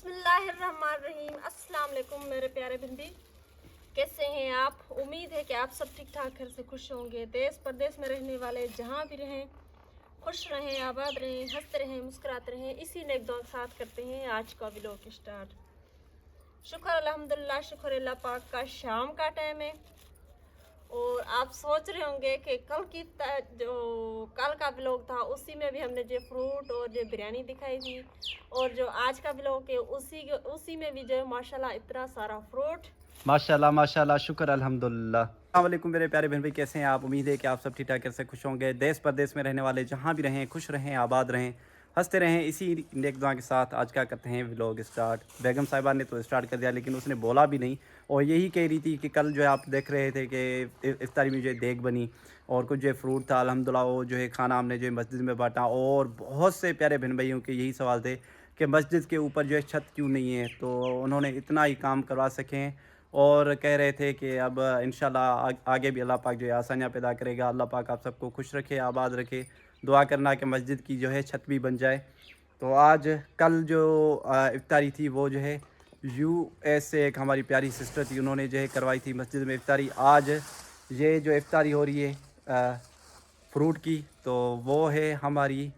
बिस्मिल्लाहिर्रहमानिर्रहीम। अस्सलाम वालेकुम मेरे प्यारे बंदी, कैसे हैं आप? उम्मीद है कि आप सब ठीक ठाक घर से खुश होंगे। देश परदेश में रहने वाले जहाँ भी रहें खुश रहें, आबाद रहें, हंसते रहें, मुस्कुराते रहें। इसी नेक दुआ के साथ करते हैं आज का व्लॉग स्टार्ट। शुक्र अल्हम्दुलिल्लाह, शुक्र अल्लाह पाक का शाम का टाइम है और आप सोच रहे होंगे कि जो कल का व्लॉग था उसी में भी हमने जो फ्रूट और जो बिरयानी दिखाई थी और जो आज का व्लॉग है उसी में भी जो है माशाल्लाह इतना सारा फ्रूट। माशाल्लाह माशाल्लाह, शुक्र अल्हम्दुलिल्लाह। अस्सलाम वालेकुम मेरे प्यारे बहन भाई, कैसे हैं आप? उम्मीद है कि आप सब ठीक ठाक कैसे खुश होंगे। देश परदेश में रहने वाले जहाँ भी रहें खुश रहें, आबाद रहें, हंसते रहें। इसी नेक दुआ के साथ आज क्या करते हैं व्लॉग स्टार्ट। बेगम साहिबा ने तो स्टार्ट कर दिया लेकिन उसने बोला भी नहीं और यही कह रही थी कि कल जो है आप देख रहे थे कि इफ्तारी में जो है देग बनी और कुछ जो है फ्रूट था। अल्हम्दुलिल्लाह वो जो है खाना हमने जो है मस्जिद में बांटा और बहुत से प्यारे बहन भाइयों के यही सवाल थे कि मस्जिद के ऊपर जो है छत क्यों नहीं है, तो उन्होंने इतना ही काम करवा सकें और कह रहे थे कि अब इंशाल्लाह आगे भी अल्लाह पाक जो है आसानियाँ पैदा करेगा। अल्लाह पाक आप सबको खुश रखे, आबाद रखे। दुआ करना कि मस्जिद की जो है छत भी बन जाए। तो आज कल जो इफ्तारी थी वो जो है यूएस से एक हमारी प्यारी सिस्टर थी, उन्होंने जो है करवाई थी मस्जिद में इफ्तारी। आज ये जो इफ्तारी हो रही है फ्रूट की, तो वो है हमारी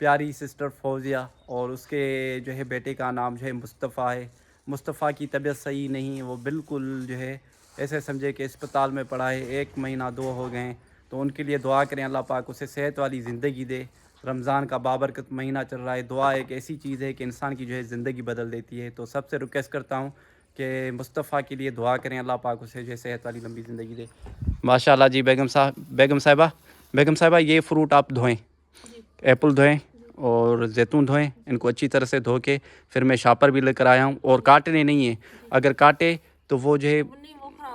प्यारी सिस्टर फौजिया और उसके जो है बेटे का नाम जो है मुस्तफ़ा है। मुस्तफ़ा की तबीयत सही नहीं है, वो बिल्कुल जो है ऐसे समझे कि अस्पताल में पड़ा है, 1 महीना 2 हो गए हैं। तो उनके लिए दुआ करें, अल्लाह पाक उसे सेहत वाली ज़िंदगी दे। रमज़ान का बाबरकत महीना चल रहा है, दुआ एक ऐसी चीज़ है कि इंसान की जो है ज़िंदगी बदल देती है। तो सबसे रिक्वेस्ट करता हूँ कि मुस्तफ़ा के लिए दुआ करें, अल्लाह पाक उसे जो है सेहत वाली लंबी ज़िंदगी दे। माशाल्लाह जी। बेगम साहिबा ये फ़्रूट आप धोएं, एप्पल धोएं और जैतून धोएं, इनको अच्छी तरह से धो के फिर मैं शापर भी लेकर आया हूँ और काटने नहीं है, अगर काटे तो वो जो है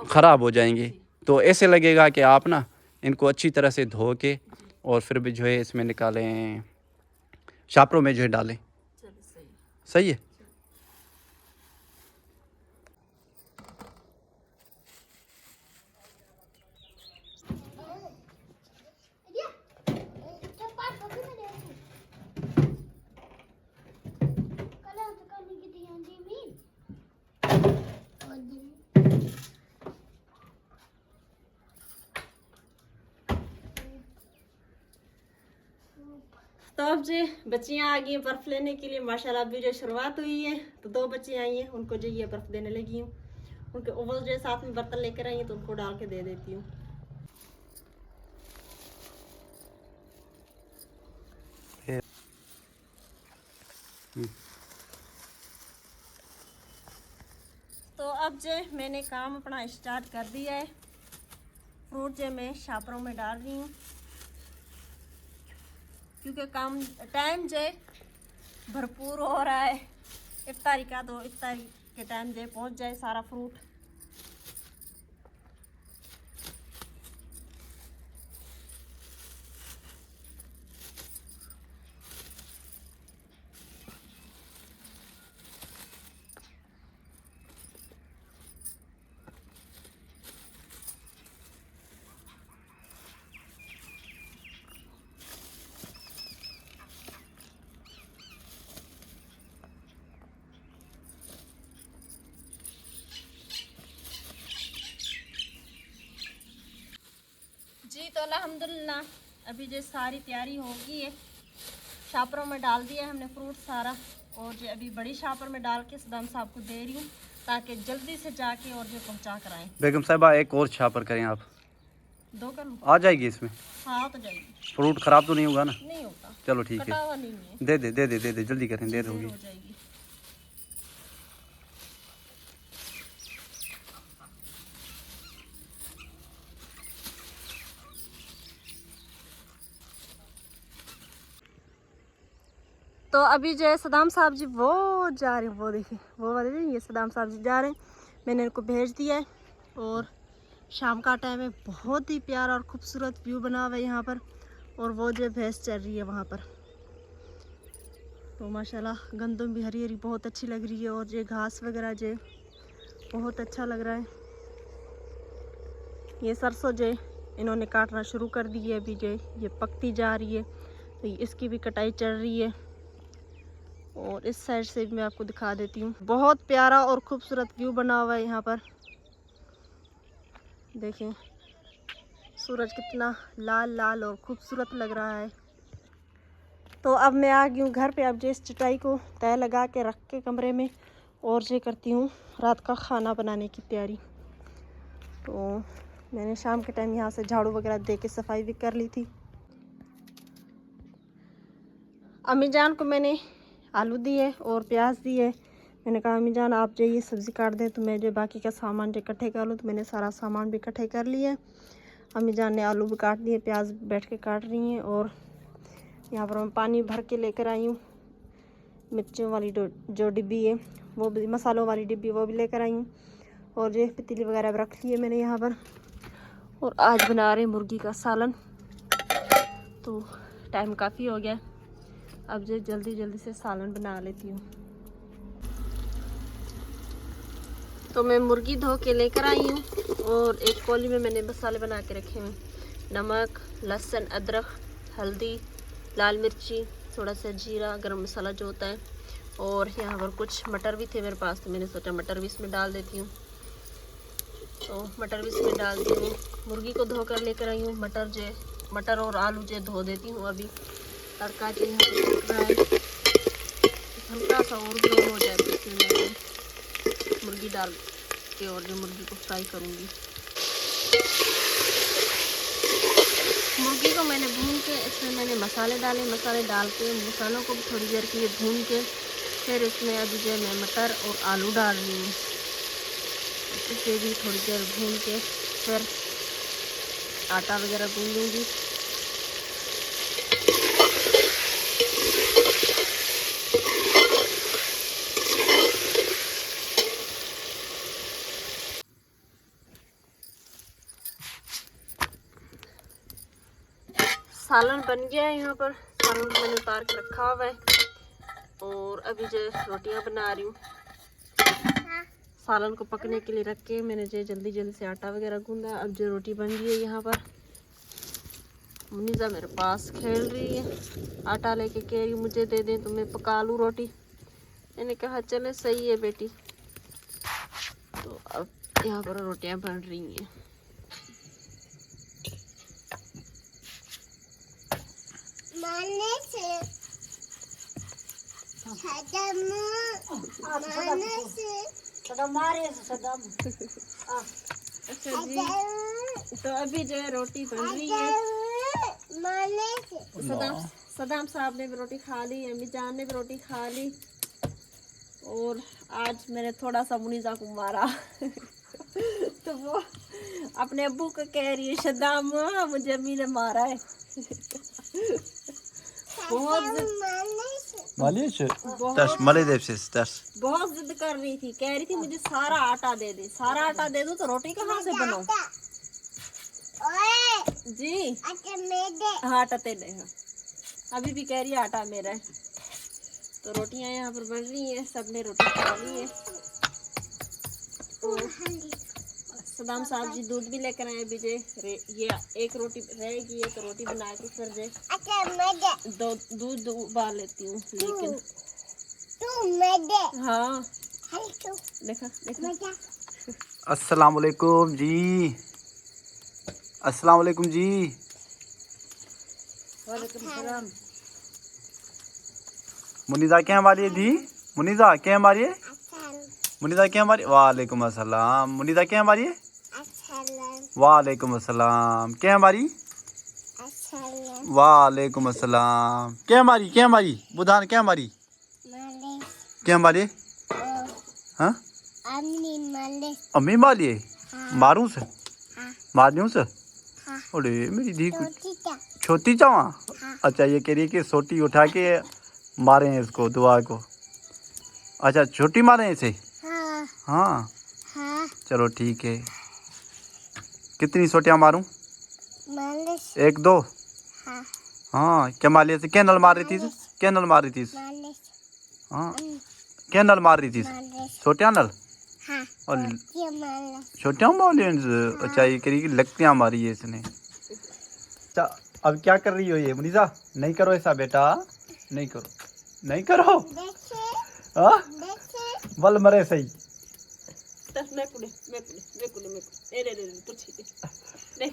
ख़राब हो जाएंगे। तो ऐसे लगेगा कि आप ना इनको अच्छी तरह से धो के और फिर भी जो है इसमें निकालें, शापरों में जो है डालें। सही है। तो अब जो बच्चियां आ गई बर्फ लेने के लिए, माशाल्लाह अभी जो शुरुआत हुई है तो 2 बच्चियां आई हैं, उनको जो ये बर्फ देने लगी हूँ। उनके ओवल जो साथ में बर्तन लेकर आई हैं तो उनको डाल के दे देती हूँ। तो अब जो मैंने काम अपना स्टार्ट कर दिया है। फ्रूट जो मैं शापरों में डाल रही हूँ क्योंकि काम टाइम जो भरपूर हो रहा है इफ्तारी का, तो इफ्तारी के टाइम जो पहुँच जाए सारा फ्रूट। जी तो अल्हम्दुलिल्लाह अभी जो सारी तैयारी हो गई है, शापरों में डाल दिया है हमने फ्रूट सारा और जो अभी बड़ी शापर में डाल के सदाम साहब को दे रही हूँ ताकि जल्दी से जाके और जो पहुँचा कर आएँ। बेगम साहिबा एक और शापर करें आप, 2 कर लूँ? आ जाएगी इसमें? हाँ तो जाएगी। फ्रूट ख़राब तो नहीं होगा ना? नहीं होता। चलो ठीक कटा है, हुआ नहीं है। दे दे जल्दी करें, देर होगी। हो जाएगी। तो अभी जो है सदाम साहब जी वो जा रहे हैं, वो देखिए वो वाले ये सदाम साहब जी जा रहे हैं, मैंने इनको भेज दिया है। और शाम का टाइम है, बहुत ही प्यारा और खूबसूरत व्यू बना हुआ है यहाँ पर। और वो जो भैंस चल रही है वहाँ पर, तो माशाल्लाह गंदम भी हरी हरी बहुत अच्छी लग रही है और ये घास वगैरह जो बहुत अच्छा लग रहा है। ये सरसों जो इन्होंने काटना शुरू कर दी है, अभी जो ये पकती जा रही है, तो इसकी भी कटाई चल रही है। और इस साइड से भी मैं आपको दिखा देती हूँ। बहुत प्यारा और खूबसूरत व्यू बना हुआ है यहाँ पर। देखें सूरज कितना लाल लाल और खूबसूरत लग रहा है। तो अब मैं आ गई हूँ घर पे। अब जो इस चटाई को तय लगा के रख के कमरे में और जो करती हूँ रात का खाना बनाने की तैयारी। तो मैंने शाम के टाइम यहाँ से झाड़ू वगैरह दे के सफाई भी कर ली थी। अम्मी जान को मैंने आलू दिए और प्याज दिए। मैंने कहा अम्मी जान आप जो ये सब्ज़ी काट दें तो मैं जो बाकी का सामान जो इकट्ठे कर लूँ। तो मैंने सारा सामान भी इकट्ठे कर लिए। अम्मी जान ने आलू भी काट दिए, प्याज बैठ के काट रही हैं। और यहाँ पर मैं पानी भर के लेकर आई हूँ। मिर्चों वाली जो डिब्बी है वो भी, मसालों वाली डिब्बी वो भी लेकर आई हूँ। और जो पतीली वगैरह रख ली है मैंने यहाँ पर। और आज बना रहे मुर्गी का सालन। तो टाइम काफ़ी हो गया, अब जो जल्दी जल्दी से सालन बना लेती हूँ। तो मैं मुर्गी धो के लेकर आई हूँ और एक कौली में मैंने मसाले बना के रखे हैं। नमक, लहसुन, अदरक, हल्दी, लाल मिर्ची, थोड़ा सा जीरा, गरम मसाला जो होता है। और यहाँ पर कुछ मटर भी थे मेरे पास, तो मैंने सोचा मटर भी इसमें डाल देती हूँ। तो मटर भी इसमें डाल दी हूँ। मुर्गी को धो कर लेकर आई हूँ। मटर और आलू जो धो देती हूँ अभी। तड़का जो यहाँ पे पक रहा है, हल्का सा और ब्राउन हो जाए तो इसमें मैं मुर्गी डाल के और जो मुर्गी को फ्राई करूँगी। मुर्गी को मैंने भून के इसमें मैंने मसाले डाले। मसाले डाल के मसालों को भी थोड़ी देर के लिए भून के फिर इसमें अभी जो मैं मटर और आलू डाल रही हूँ। इसे भी थोड़ी देर भून के फिर आटा वगैरह गूंद लूँगी। सालन बन गया है। यहाँ पर सालन को मैंने उतार के रखा हुआ है और अभी जो रोटियां बना रही हूँ। सालन को पकने के लिए रख के मैंने जो जल्दी जल्दी से आटा वगैरह गूंदा। अब जो रोटी बन रही है यहाँ पर। मुनीजा मेरे पास खेल रही है, आटा लेके कह रही मुझे दे दें तो मैं पका लूँ रोटी। मैंने कहा चले सही है बेटी। तो अब यहाँ पर रोटियां बन रही हैं। अच्छा जी, तो अभी जो है रोटी बन रही है। सदाम साहब ने भी रोटी खा ली, अम्मी जान ने भी रोटी खा ली। और आज मैंने थोड़ा सा मुनीजा को मारा तो वो अपने अब्बू को कह रही है सदाम मुझे अम्मी ने मारा है। बहुत जिद कर रही थी, कह रही थी मुझे सारा आटा दे दे। सारा आटा दे दो तो रोटी कहाँ से बनाऊं जी। हाँ आटा दे दे। अभी भी कह रही है आटा मेरा है। तो रोटियां यहाँ पर बन रही हैं, सबने रोटी खा ली है। तो सदाम साहब जी दूध भी लेकर आए। अभी ये एक रोटी रहेगी, एक रोटी बना के फिर दो दूध उबाल लेती हूँ। लेकिन हाँ देखा देखा। अस्सलाम वालेकुम जी। अस्सलाम वालेकुम जी। वालेकुम सलाम। मुनीजा क्या हमारी है दी? मुनीजा क्या हमारी है? मुनीजा क्या हमारी? वालेकुम अस्सलाम। मुनीजा क्या हमारी है? वालेकुम अस्सलाम। क्या हमारी? वालेकुम अस्सलाम। क्या हमारी बुधान क्या हमारी? क्या हमारी? हाँ अम्मी माली है। मारूं से? मारूं से? अरे मेरी धी छोटी चावा। अच्छा ये कह रही है कि सोटी उठा के मारे हैं इसको, दुआ को। अच्छा छोटी मारे हैं इसे? हाँ चलो ठीक है। कितनी सोटियाँ मारूं? एक दो? हाँ क्या मालिया से क्या नल मार रही थी? क्या नल मार रही थी? हाँ क्या नल मार रही थी? छोटिया नल और छोटिया मार। अच्छा ये कह रही कि लकड़ियाँ मारी है इसने। अच्छा अब क्या कर रही हो ये मुनीजा? नहीं करो ऐसा बेटा, नहीं करो, नहीं करो। हाँ बल मरे सही मैं कुड़े ए रे पूछी दे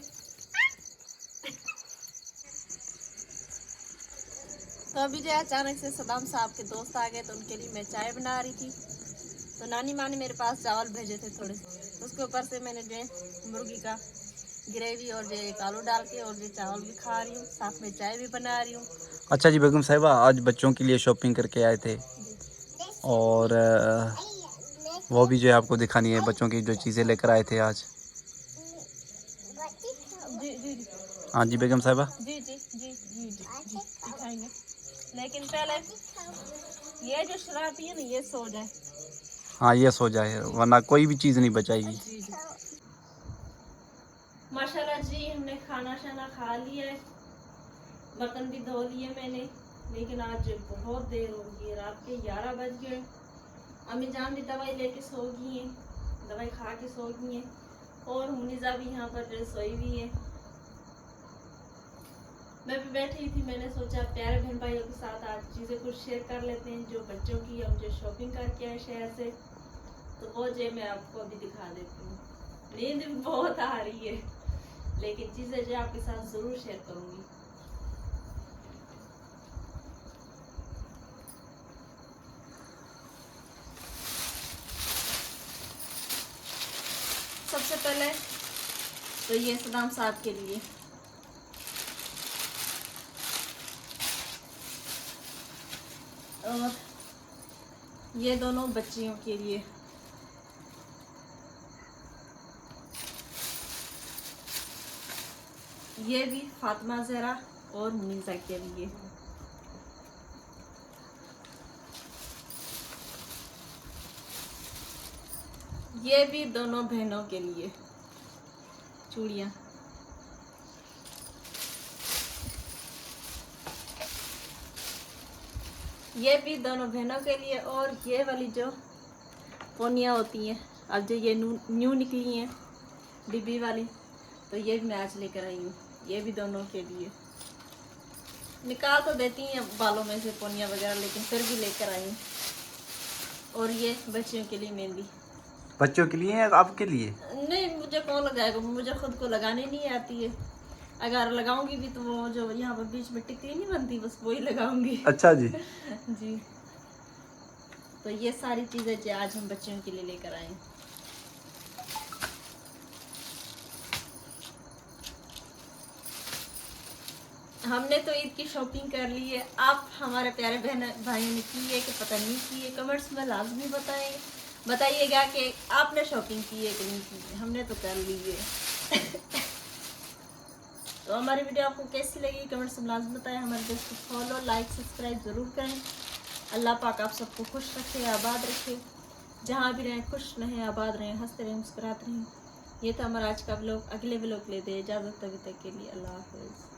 तो अभी जो अचानक से सदाम साहब के दोस्त आ गए तो उनके लिए मैं चाय बना रही थी। तो नानी माँ ने मेरे पास चावल भेजे थे थोड़े से, उसके ऊपर से मैंने जो मुर्गी का ग्रेवी और जो एक आलू डाल के और जो चावल भी खा रही हूँ, साथ में चाय भी बना रही हूँ। अच्छा जी बेगम साहिबा, आज बच्चों के लिए शॉपिंग करके आए थे और वो भी जो है आपको दिखानी है, बच्चों की जो चीज़ें लेकर आए थे आज। जी जी जी हाँ जी बेगम साहिबा। जी जी जी जी जी दिखाएंगे, लेकिन पहले ये जो शरारती है ना ये सो जाए। हाँ ये सो जाए वरना कोई भी चीज़ नहीं बचाएगी। जी जी माशाल्लाह जी, हमने खाना शाना खा लिया है, बर्तन भी धो लिए मैंने, लेकिन आज बहुत देर हो गई है, रात के 11 बज गए। अम्मी जान भी दवाई लेके सो गई हैं, दवाई खा के सो गई हैं, और मुनीजा भी यहाँ पर सोई हुई है। मैं भी बैठी थी, मैंने सोचा प्यारे बहन भाइयों के साथ आज चीज़ें कुछ शेयर कर लेते हैं, जो बच्चों की हम जो शॉपिंग करके आए शहर से, तो वो जो मैं आपको अभी दिखा देती हूँ। नींद भी बहुत आ रही है, लेकिन चीज़ें जो आपके साथ ज़रूर शेयर करूँगी। सबसे पहले तो ये सदाम साहब के लिए और ये दोनों बच्चियों के लिए। ये भी फातिमा ज़हरा और मुनीसा के लिए। ये भी दोनों बहनों के लिए चूड़ियाँ। ये भी दोनों बहनों के लिए, और ये वाली जो पोनियाँ होती हैं, अब जो ये न्यू निकली हैं डिब्बी वाली, तो ये भी मैं आज लेकर आई हूँ, ये भी दोनों के लिए। निकाल तो देती हैं बालों में से पोनियाँ वगैरह, लेकिन फिर भी लेकर आई हूँ। और ये बच्चियों के लिए मेहंदी। बच्चों के लिए या आपके लिए? नहीं, मुझे कौन लगाएगा, मुझे खुद को लगाने नहीं आती है। अगर लगाऊंगी भी तो वो जो यहाँ पर बीच में टिकली नहीं बनती, बस वही लगाऊंगी। अच्छा जी। जी, तो ये सारी चीज़ें जो आज हम बच्चों के लिए लेकर आए। हमने तो ईद की शॉपिंग कर ली है, आप हमारे प्यारे बहन भाइयों ने की है कि पता नहीं की है, कमेंट्स में लाजमी बताइएगा कि आपने शॉपिंग की है कि नहीं की है। हमने तो कर ली है। तो हमारी वीडियो आपको कैसी लगी कमेंट्स में लाजमी बताएं। हमारे देश को फॉलो लाइक सब्सक्राइब ज़रूर करें। अल्लाह पाक आप सबको खुश रखे, आबाद रखे, जहाँ भी रहें खुश रहें, आबाद रहें, हंसते रहें, मुस्कुराते रहें। ये था हमारा आज का व्लॉग। अगले व्लॉग लेते इजाज़त, तभी तक के लिए अल्लाह हाफ़िज़।